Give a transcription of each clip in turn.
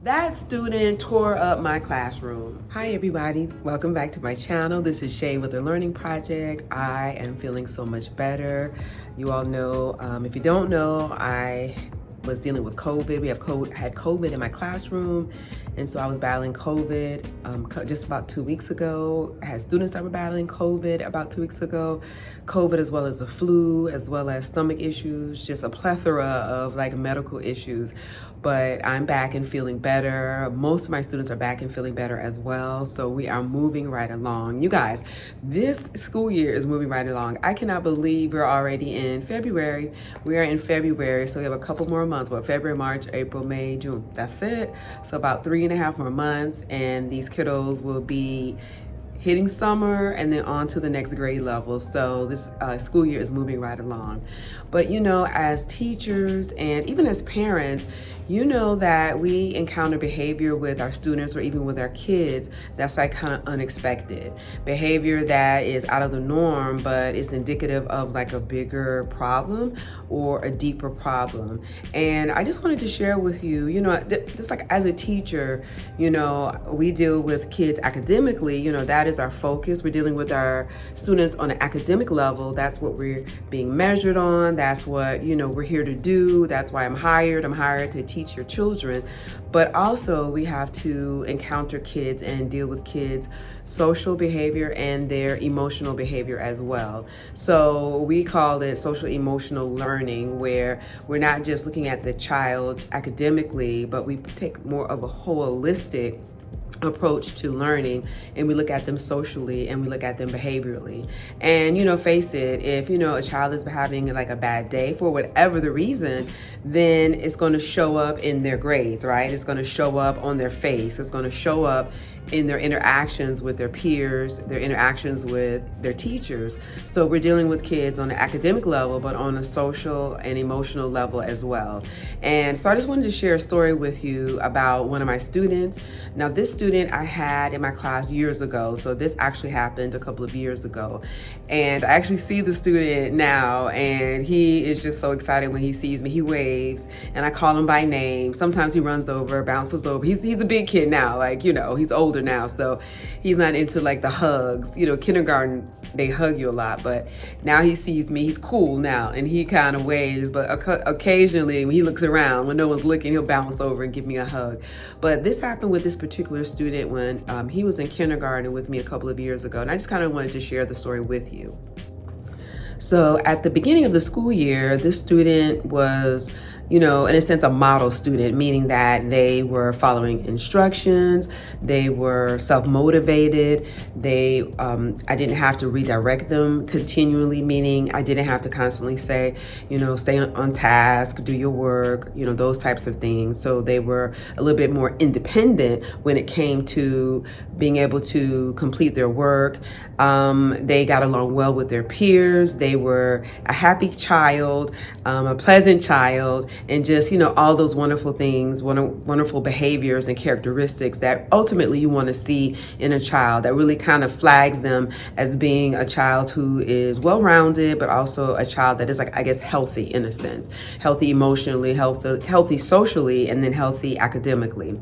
That student tore up my classroom. Hi everybody, welcome back to my channel. This is Shay with the Learning Project. I am feeling so much better. You all know, if you don't know, I was dealing with COVID. Had COVID in my classroom, and so I was battling COVID just about 2 weeks ago. I had students that were battling COVID about 2 weeks ago. COVID as well as the flu, as well as stomach issues, just a plethora of like medical issues. But I'm back and feeling better. Most of my students are back and feeling better as well. So we are moving right along. You guys, this school year is moving right along. I cannot believe we're already in February. We are in February, so we have a couple more months. Well, February, March, April, May, June. That's it. So about 3.5 more months, and these kiddos will be hitting summer and then on to the next grade level. So this school year is moving right along. But you know, as teachers and even as parents, you know that we encounter behavior with our students or even with our kids that's like kind of unexpected. Behavior that is out of the norm, but it's indicative of like a bigger problem or a deeper problem. And I just wanted to share with you, you know, just like as a teacher, you know, we deal with kids academically, you know, that is our focus. We're dealing with our students on an academic level. That's what we're being measured on. That's what, you know, we're here to do. That's why I'm hired. I'm hired to teach your children. But also we have to encounter kids and deal with kids' social behavior and their emotional behavior as well. So we call it social emotional learning, where we're not just looking at the child academically, but we take more of a holistic approach to learning, and we look at them socially and we look at them behaviorally. And you know, face it, if you know a child is having like a bad day for whatever the reason, then it's going to show up in their grades, right? It's going to show up on their face. It's going to show up in their interactions with their peers, their interactions with their teachers. So we're dealing with kids on an academic level, but on a social and emotional level as well. And so I just wanted to share a story with you about one of my students. Now, this student I had in my class years ago. So this actually happened a couple of years ago. And I actually see the student now, and he is just so excited when he sees me. He waves, and I call him by name. Sometimes he runs over, bounces over. He's a big kid now, like, you know, he's older now, so he's not into like the hugs. You know, kindergarten, they hug you a lot, but now he sees me, he's cool now, and he kind of waves, but occasionally when he looks around, when no one's looking, he'll bounce over and give me a hug. But this happened with this particular student when he was in kindergarten with me a couple of years ago, and I just kind of wanted to share the story with you. So at the beginning of the school year, this student was, you know, in a sense, a model student, meaning that they were following instructions, they were self-motivated, I didn't have to redirect them continually, meaning I didn't have to constantly say, you know, stay on task, do your work, you know, those types of things. So they were a little bit more independent when it came to being able to complete their work. They got along well with their peers. They were a happy child, a pleasant child, and just, you know, all those wonderful things, wonderful behaviors and characteristics that ultimately you want to see in a child, that really kind of flags them as being a child who is well-rounded, but also a child that is, like, I guess, healthy in a sense, healthy emotionally, healthy socially, and then healthy academically.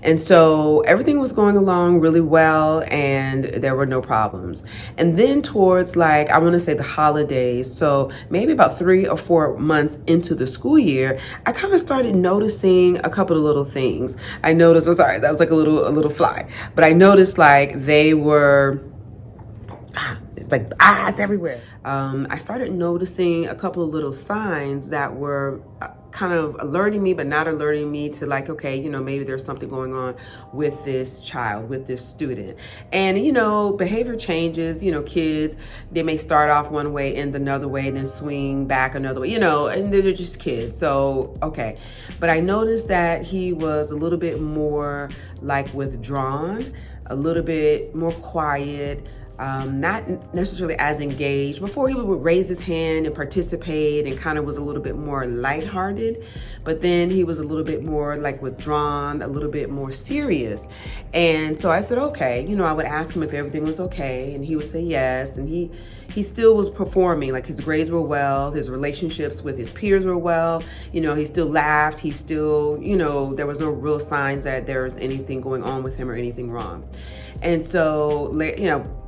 And so everything was going along really well, and there were no problems. And then towards, like, I want to say the holidays, so maybe about 3 or 4 months into the school year, I kind of started noticing a couple of little things. I noticed, oh, sorry, that was like a little fly, but I noticed like they were, it's everywhere. I started noticing a couple of little signs that were kind of alerting me, but not alerting me to, like, okay, you know, maybe there's something going on with this child, with this student. And, you know, behavior changes, you know, kids, they may start off one way, end another way, then swing back another way, you know, and they're just kids. So, okay. But I noticed that he was a little bit more like withdrawn, a little bit more quiet, not necessarily as engaged. Before, he would raise his hand and participate and kind of was a little bit more lighthearted, but then he was a little bit more like withdrawn, a little bit more serious. And so I said, okay, I would ask him if everything was okay, and he would say yes, and he still was performing. Like, his grades were well, his relationships with his peers were well, he still laughed, he still, there was no real signs that there was anything going on with him or anything wrong. And so,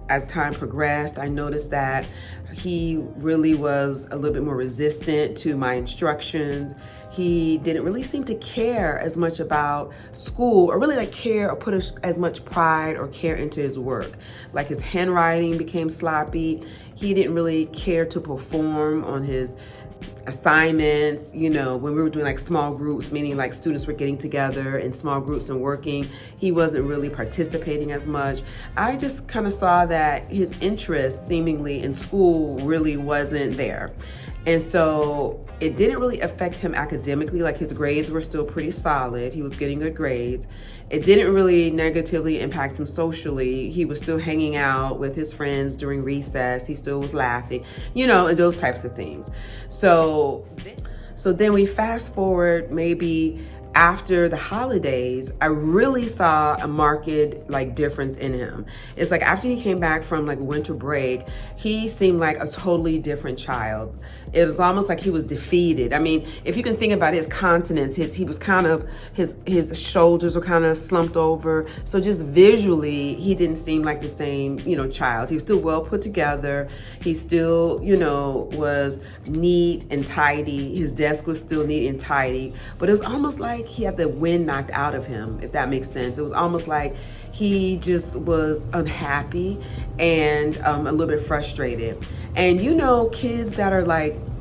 as time progressed, I noticed that he really was a little bit more resistant to my instructions. He didn't really seem to care as much about school, or really care or put as much pride or care into his work. Like, his handwriting became sloppy. He didn't really care to perform on his assignments. When we were doing small groups, meaning students were getting together in small groups and working, he wasn't really participating as much. I just kind of saw that his interest seemingly in school really wasn't there. And so it didn't really affect him academically. His grades were still pretty solid. He was getting good grades. It didn't really negatively impact him socially. He was still hanging out with his friends during recess. He still was laughing, and those types of things. So then we fast forward maybe after the holidays, I really saw a marked difference in him. It's after he came back from winter break, he seemed like a totally different child. It was almost like he was defeated. I mean, if you can think about his countenance, he was kind of, his shoulders were kind of slumped over. So just visually, he didn't seem like the same, child. He was still well put together. He still, was neat and tidy. His desk was still neat and tidy, but it was almost like he had the wind knocked out of him, if that makes sense. It was almost like he just was unhappy and a little bit frustrated. And kids that are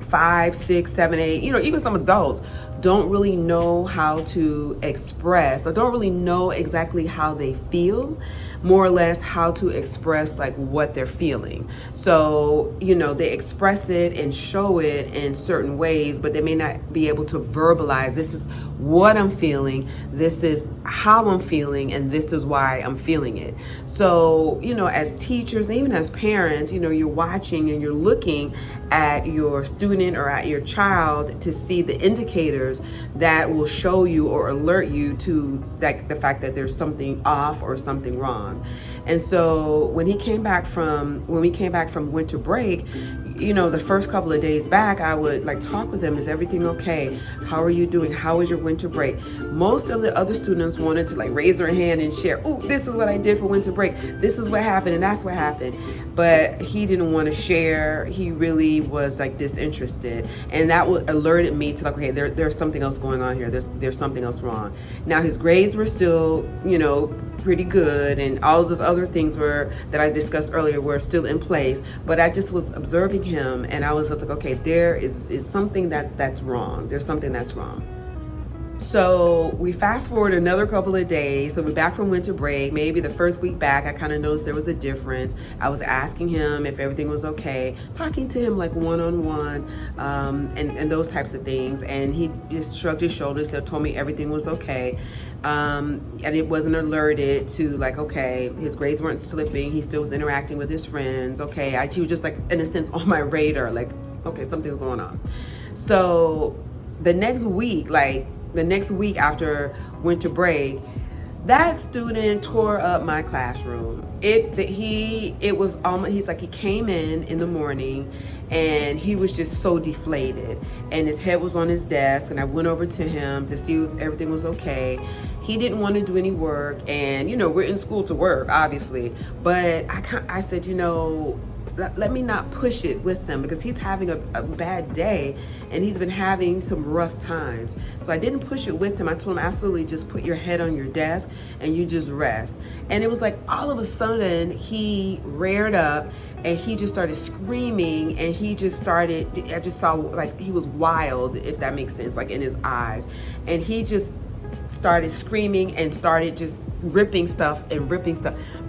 5, 6, 7, 8, even some adults don't really know how to express, or don't really know exactly how they feel, more or less how to express what they're feeling. So, they express it and show it in certain ways, but they may not be able to verbalize, this is what I'm feeling, this is how I'm feeling, and this is why I'm feeling it. So, as teachers, even as parents, you're watching and you're looking at your student or at your child to see the indicators that will show you or alert you to the fact that there's something off or something wrong. And so when we came back from winter break, the first couple of days back, I would talk with him. Is everything okay? How are you doing? How was your winter break? Most of the other students wanted to raise their hand and share, oh, this is what I did for winter break. This is what happened and that's what happened. But he didn't want to share. He really was disinterested. And that alerted me to okay, there's something else going on here. There's something else wrong. Now, his grades were still, pretty good, and all of those other things that I discussed earlier were still in place, but I just was observing him, and I was just okay, there is something that's wrong. There's something that's wrong. So we fast forward another couple of days. So we're back from winter break. Maybe the first week back, I kind of noticed there was a difference. I was asking him if everything was okay, talking to him one-on-one, and those types of things. And he just shrugged his shoulders and told me everything was okay. And it wasn't alerted to okay, his grades weren't slipping. He still was interacting with his friends. Okay, he was just in a sense on my radar, okay, something's going on. So the next week after winter break, that student tore up my classroom. He came in the morning and he was just so deflated, and his head was on his desk, and I went over to him to see if everything was okay. He didn't want to do any work, and we're in school to work, obviously, but I said, let me not push it with him, because he's having a bad day and he's been having some rough times. So I didn't push it with him. I told him, absolutely, just put your head on your desk and you just rest. And it was all of a sudden he reared up and he just started screaming, and I just saw he was wild, if that makes sense, in his eyes. And he just started screaming and started just ripping stuff,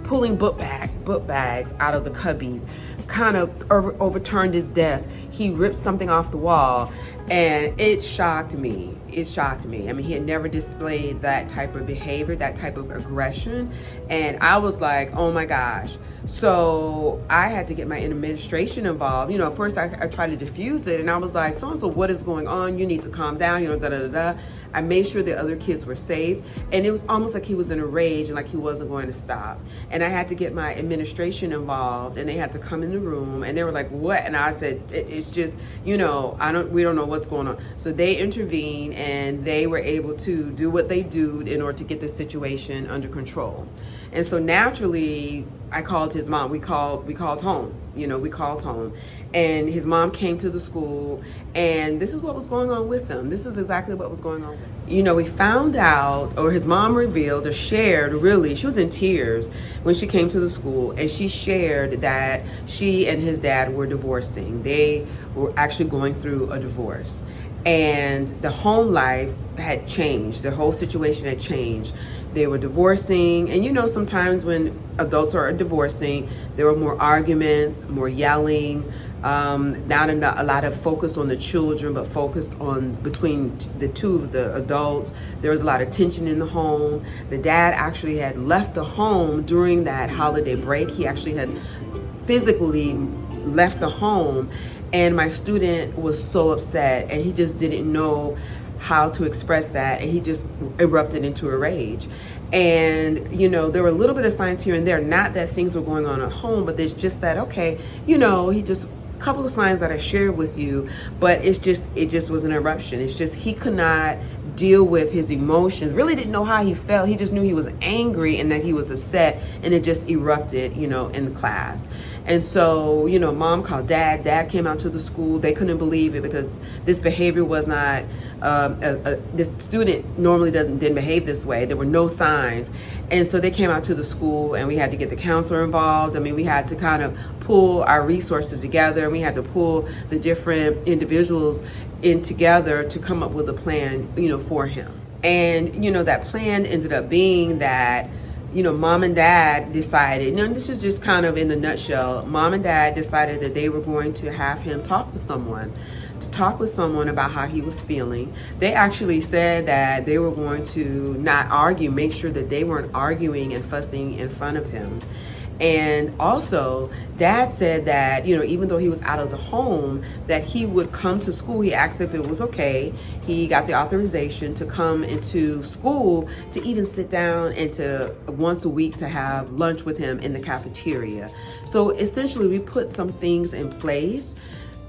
pulling book bags out of the cubbies, kind of overturned his desk. He ripped something off the wall, And it shocked me. It shocked me. I mean, he had never displayed that type of behavior, that type of aggression. And I was like, oh my gosh. So I had to get my administration involved. You know, at first I tried to diffuse it, and I was like, so what is going on? You need to calm down, you know, da da da da. I made sure the other kids were safe. And it was almost like he was in a rage and like he wasn't going to stop. And I had to get my administration involved, and they had to come in the room, and they were like, what? And I said, it's just, you know, we don't know what's going on. So they intervened, and they were able to do what they do in order to get the situation under control. And so naturally, I called his mom. We called home. You know, we called home, and his mom came to the school, and this is what was going on with him. This is exactly what was going on with him. You know, we found out, or his mom revealed or shared, really, she was in tears when she came to the school, and she shared that she and his dad were divorcing. They were actually going through a divorce, and the home life had changed. The whole situation had changed. They were divorcing, and you know, sometimes when adults are divorcing, there were more arguments, more yelling, not a lot of focus on the children, but focused on between the two of the adults. There was a lot of tension in the home. The dad actually had left the home during that holiday break. He actually had physically left the home, and my student was so upset, and he just didn't know how to express that, and he just erupted into a rage. And you know, there were a little bit of signs here and there, not that things were going on at home, but there's just that, okay, you know, he just, a couple of signs that I shared with you, but it just was an eruption. It's just, he could not deal with his emotions, really didn't know how he felt. He just knew he was angry and that he was upset, and it just erupted, you know, in the class. And so, you know, mom called dad. Dad came out to the school. They couldn't believe it because this behavior was not, this student normally didn't behave this way. There were no signs. And so they came out to the school, and we had to get the counselor involved. I mean, we had to kind of pull our resources together, and we had to pull the different individuals in together to come up with a plan, you know, for him. And, you know, that plan ended up being that, you know, mom and dad decided, and this is just kind of in a nutshell, mom and dad decided that they were going to have him talk with someone about how he was feeling. They actually said that they were going to not argue, make sure that they weren't arguing and fussing in front of him. And also, dad said that, you know, even though he was out of the home, that he would come to school. He asked if it was okay. He got the authorization to come into school, to even sit down and to once a week to have lunch with him in the cafeteria. So essentially, we put some things in place.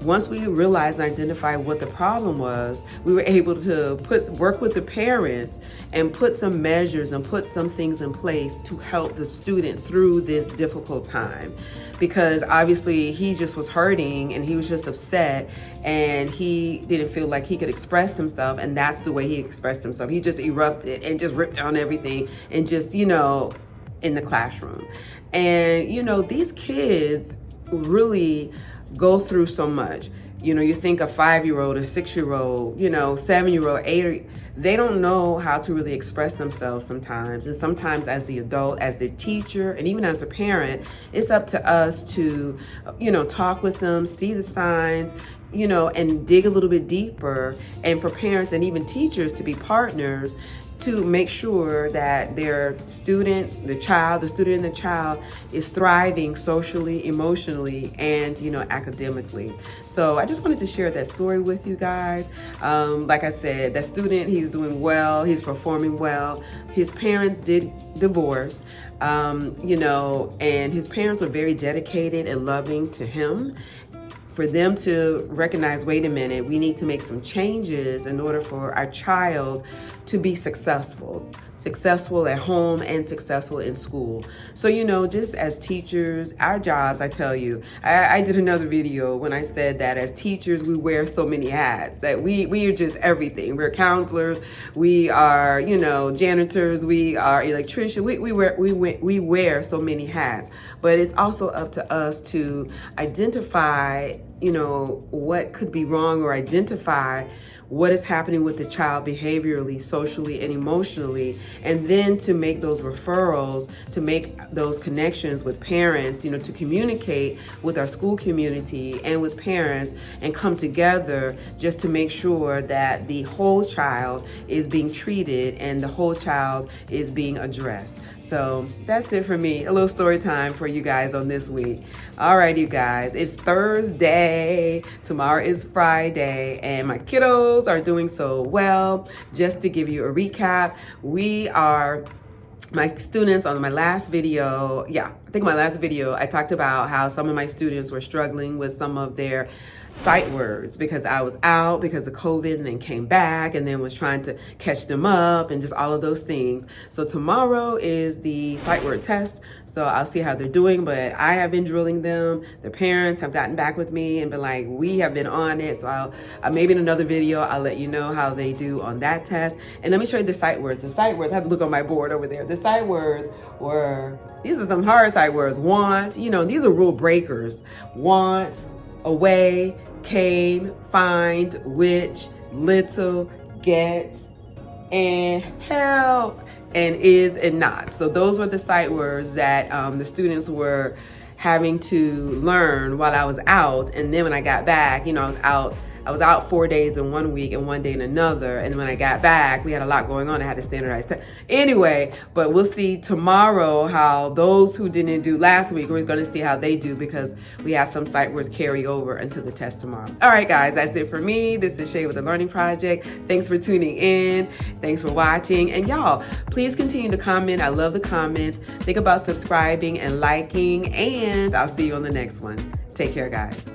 Once we realized and identified what the problem was, we were able to work with the parents and put some measures and put some things in place to help the student through this difficult time. Because obviously he just was hurting, and he was just upset, and he didn't feel like he could express himself, and that's the way he expressed himself. He just erupted and just ripped down everything, and just, you know, in the classroom. And, you know, these kids really go through so much. You know, you think a 5-year-old, a 6-year-old, you know, 7-year-old, 8, they don't know how to really express themselves sometimes. And sometimes as the adult, as the teacher, and even as a parent, it's up to us to, you know, talk with them, see the signs, you know, and dig a little bit deeper. And for parents and even teachers to be partners to make sure that their student, the student and the child is thriving socially, emotionally, and, you know, academically. So I just wanted to share that story with you guys. Like I said, that student, he's doing well, he's performing well. His parents did divorce, you know, and his parents were very dedicated and loving to him. For them to recognize, wait a minute, we need to make some changes in order for our child to be successful at home and successful in school. So, you know, just as teachers, our jobs, I tell you, I did another video when I said that as teachers, we wear so many hats, that we are just everything. We're counselors, we are, you know, janitors, we are electricians, we wear so many hats. But it's also up to us to identify, you know, what could be wrong, or identify what is happening with the child behaviorally, socially, and emotionally, and then to make those referrals, to make those connections with parents, to communicate with our school community and with parents and come together just to make sure that the whole child is being treated and the whole child is being addressed. So that's it for me. A little story time for you guys on this week. All right, you guys, it's Thursday. Tomorrow is Friday, and my kiddos are doing so well. Just to give you a recap, my students on my last video, I talked about how some of my students were struggling with some of their sight words because I was out because of COVID and then came back and then was trying to catch them up and just all of those things. So tomorrow is the sight word test. So I'll see how they're doing, but I have been drilling them. Their parents have gotten back with me and been like, we have been on it. So I'll maybe in another video, I'll let you know how they do on that test. And let me show you the sight words. The sight words, I have to look on my board over there. The sight words these are some hard sight words. Want, these are rule breakers. Want, away, came, find, which, little, get, and help, and is and not. So those were the sight words that the students were having to learn while I was out. And then when I got back, I was out 4 days in 1 week and 1 day in another. And when I got back, we had a lot going on. I had to standardize. Anyway, but we'll see tomorrow how those who didn't do last week, we're going to see how they do because we have some sight words carry over until the test tomorrow. All right, guys, that's it for me. This is Shay with the Learning Project. Thanks for tuning in. Thanks for watching. And y'all, please continue to comment. I love the comments. Think about subscribing and liking, and I'll see you on the next one. Take care, guys.